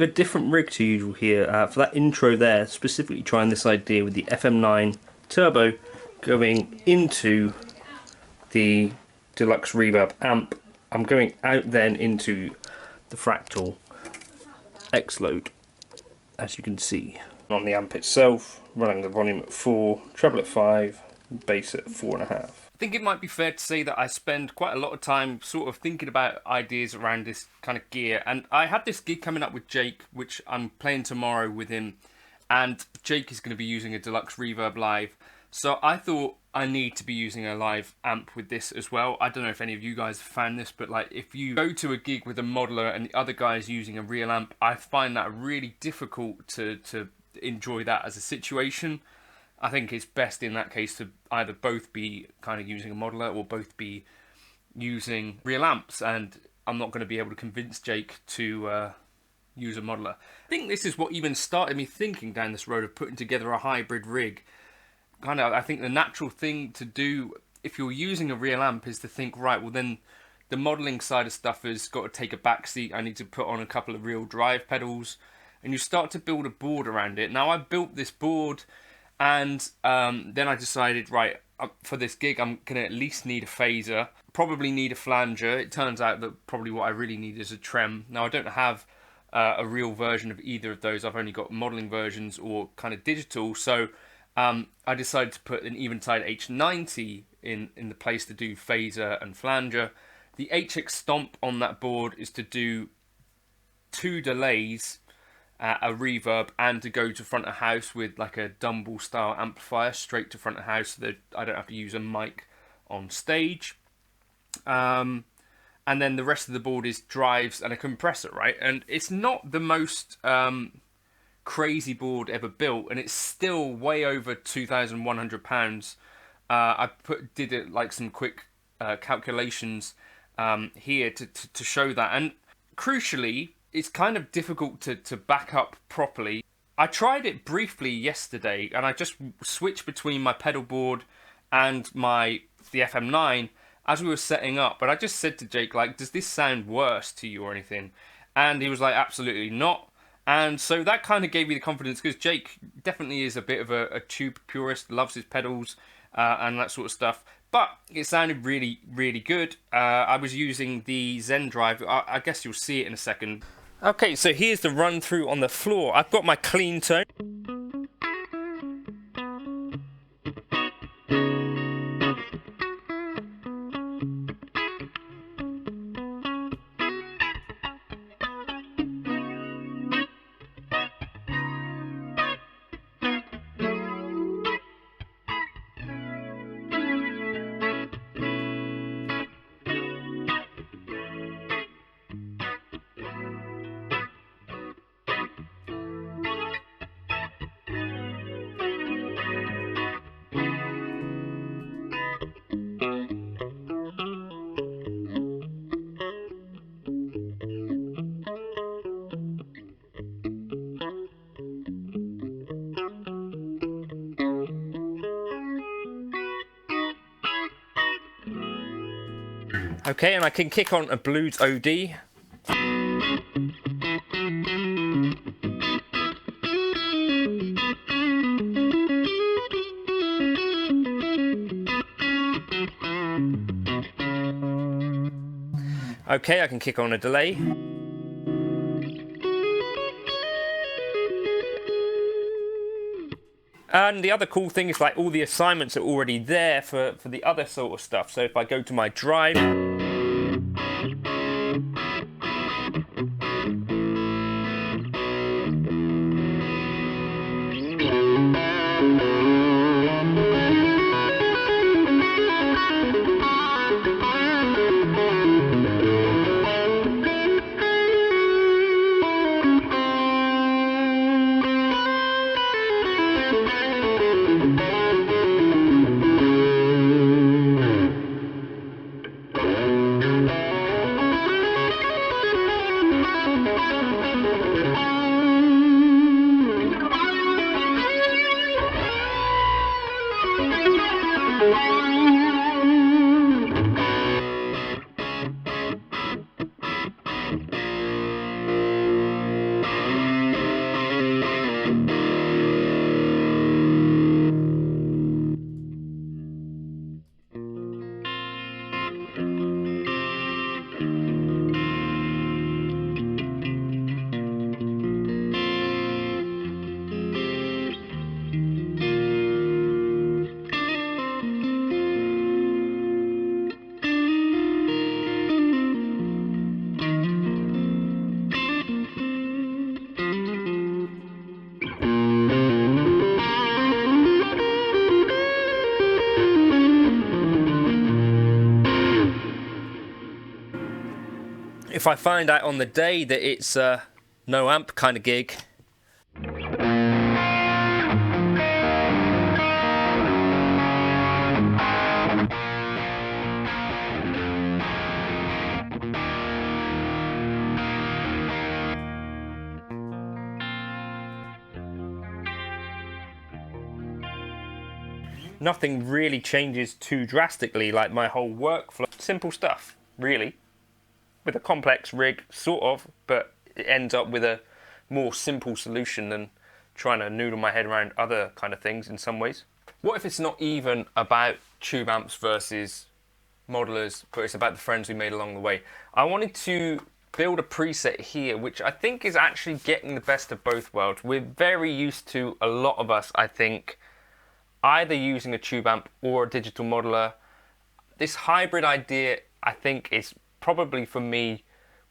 bit of a different rig to usual here. For that intro there, specifically trying this idea with the FM9 Turbo going into the Deluxe Reverb amp. I'm going out then into the Fractal X-Load, as you can see. On the amp itself, running the volume at 4, treble at 5, bass at 4.5. I think it might be fair to say that I spend quite a lot of time sort of thinking about ideas around this kind of gear, and I had this gig coming up with Jake, which I'm playing tomorrow with him, and Jake is going to be using a Deluxe Reverb live, so I thought I need to be using a live amp with this as well. I don't know if any of you guys have found this, but like if you go to a gig with a modeler and the other guy's using a real amp, I find that really difficult to enjoy that as a situation. I think it's best in that case to either both be kind of using a modeler or both be using real amps, and I'm not going to be able to convince Jake to use a modeler. I think this is what even started me thinking down this road of putting together a hybrid rig. Kind of, I think the natural thing to do if you're using a real amp is to think, right, well then the modelling side of stuff has got to take a backseat. I need to put on a couple of real drive pedals, and you start to build a board around it. Now I built this board, and then I decided, right, for this gig I'm going to at least need a phaser, probably need a flanger. It turns out that probably what I really need is a trem. Now I don't have a real version of either of those. I've only got modelling versions or kind of digital, so I decided to put an Eventide H90 in the place to do phaser and flanger. The HX Stomp on that board is to do 2 delays, a reverb, and to go to front of house with like a Dumble style amplifier straight to front of house, so that I don't have to use a mic on stage. And then the rest of the board is drives and a compressor, right? And it's not the most crazy board ever built, and it's still way over £2,100. I did it like some quick calculations here to show that, and crucially it's kind of difficult to back up properly. I tried it briefly yesterday, and I just switched between my pedal board and the FM9 as we were setting up, but I just said to Jake, like, does this sound worse to you or anything? And he was like, absolutely not. And so that kind of gave me the confidence, because Jake definitely is a bit of a tube purist, loves his pedals and that sort of stuff. But it sounded really, really good. I was using the Zen drive. I guess you'll see it in a second. Okay, so here's the run through on the floor. I've got my clean tone. Okay, and I can kick on a blues OD. Okay, I can kick on a delay. And the other cool thing is, like, all the assignments are already there for the other sort of stuff. So if I go to my drive, if I find out on the day that it's a no amp kind of gig, nothing really changes too drastically, like my whole workflow. Simple stuff, really. With a complex rig, sort of, but it ends up with a more simple solution than trying to noodle my head around other kind of things in some ways. What if it's not even about tube amps versus modelers, but it's about the friends we made along the way? I wanted to build a preset here, which I think is actually getting the best of both worlds. We're very used to, a lot of us, I think, either using a tube amp or a digital modeler. This hybrid idea, I think, is probably for me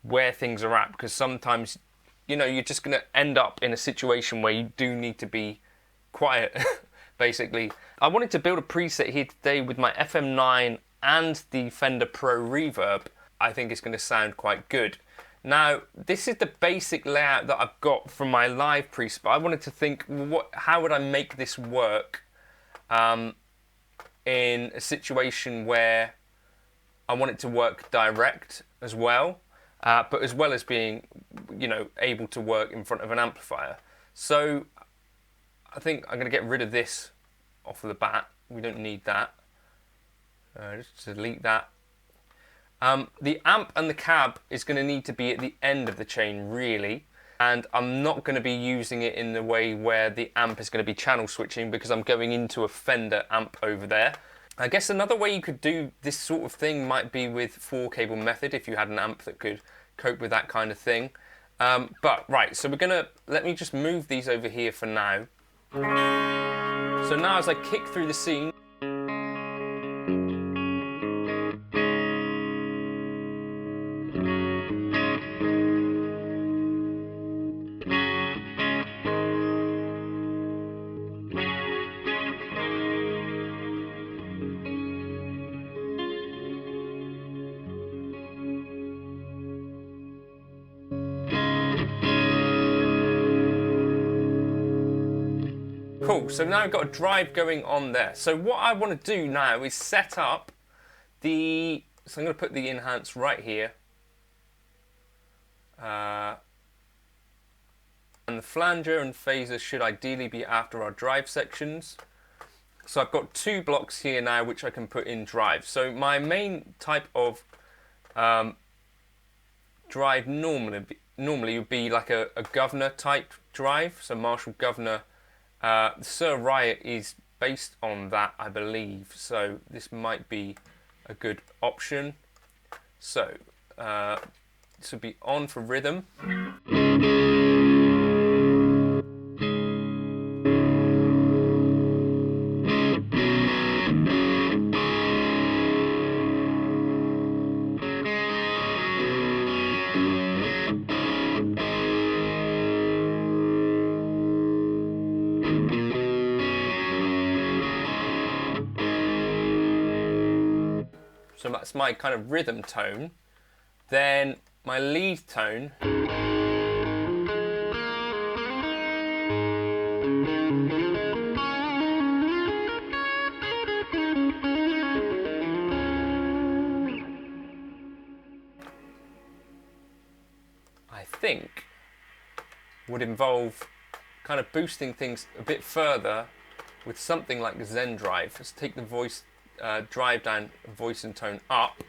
where things are at, because sometimes, you know, you're just going to end up in a situation where you do need to be quiet, basically. I wanted to build a preset here today with my FM9 and the Fender Pro Reverb. I think it's going to sound quite good. Now, this is the basic layout that I've got from my live preset, but I wanted to think, how would I make this work in a situation where I want it to work direct as well, but as well as being, you know, able to work in front of an amplifier. So I think I'm going to get rid of this off of the bat. We don't need that. Just delete that. The amp and the cab is going to need to be at the end of the chain, really. And I'm not going to be using it in the way where the amp is going to be channel switching, because I'm going into a Fender amp over there. I guess another way you could do this sort of thing might be with 4-cable method, if you had an amp that could cope with that kind of thing. Right, so let me just move these over here for now. So now as I kick through the scene, cool, so now I've got a drive going on there. So what I want to do now is set up so I'm going to put the enhance right here. And the flanger and phaser should ideally be after our drive sections. So I've got 2 blocks here now which I can put in drive. So my main type of drive normally would be like a governor type drive, so Marshall governor. Sir Riot is based on that, I believe, so this might be a good option. So this would be on for rhythm. So that's my kind of rhythm tone. Then my lead tone. I think would involve kind of boosting things a bit further with something like Zen Drive. Let's take the voice drive down, voice and tone up.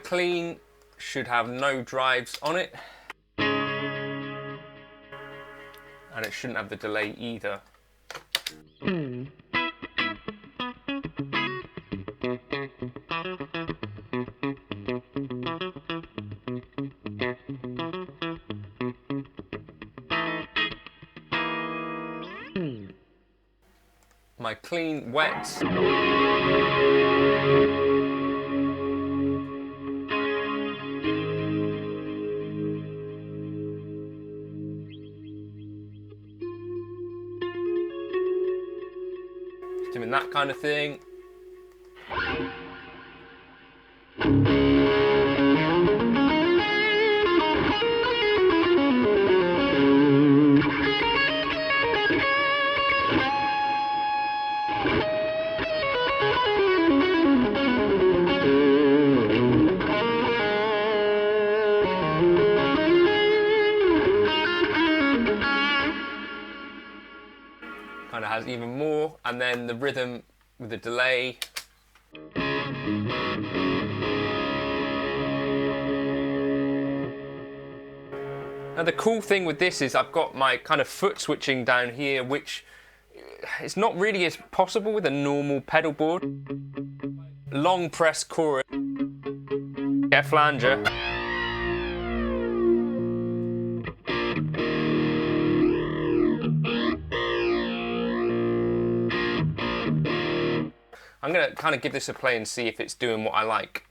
clean should have no drives on it, and it shouldn't have the delay either. My clean wet. Doing that kind of thing. Kind of has even more, and then the rhythm with the delay. Now the cool thing with this is I've got my kind of foot switching down here, which is not really as possible with a normal pedal board. Long press chorus, get a flanger. I'm going to kind of give this a play and see if it's doing what I like.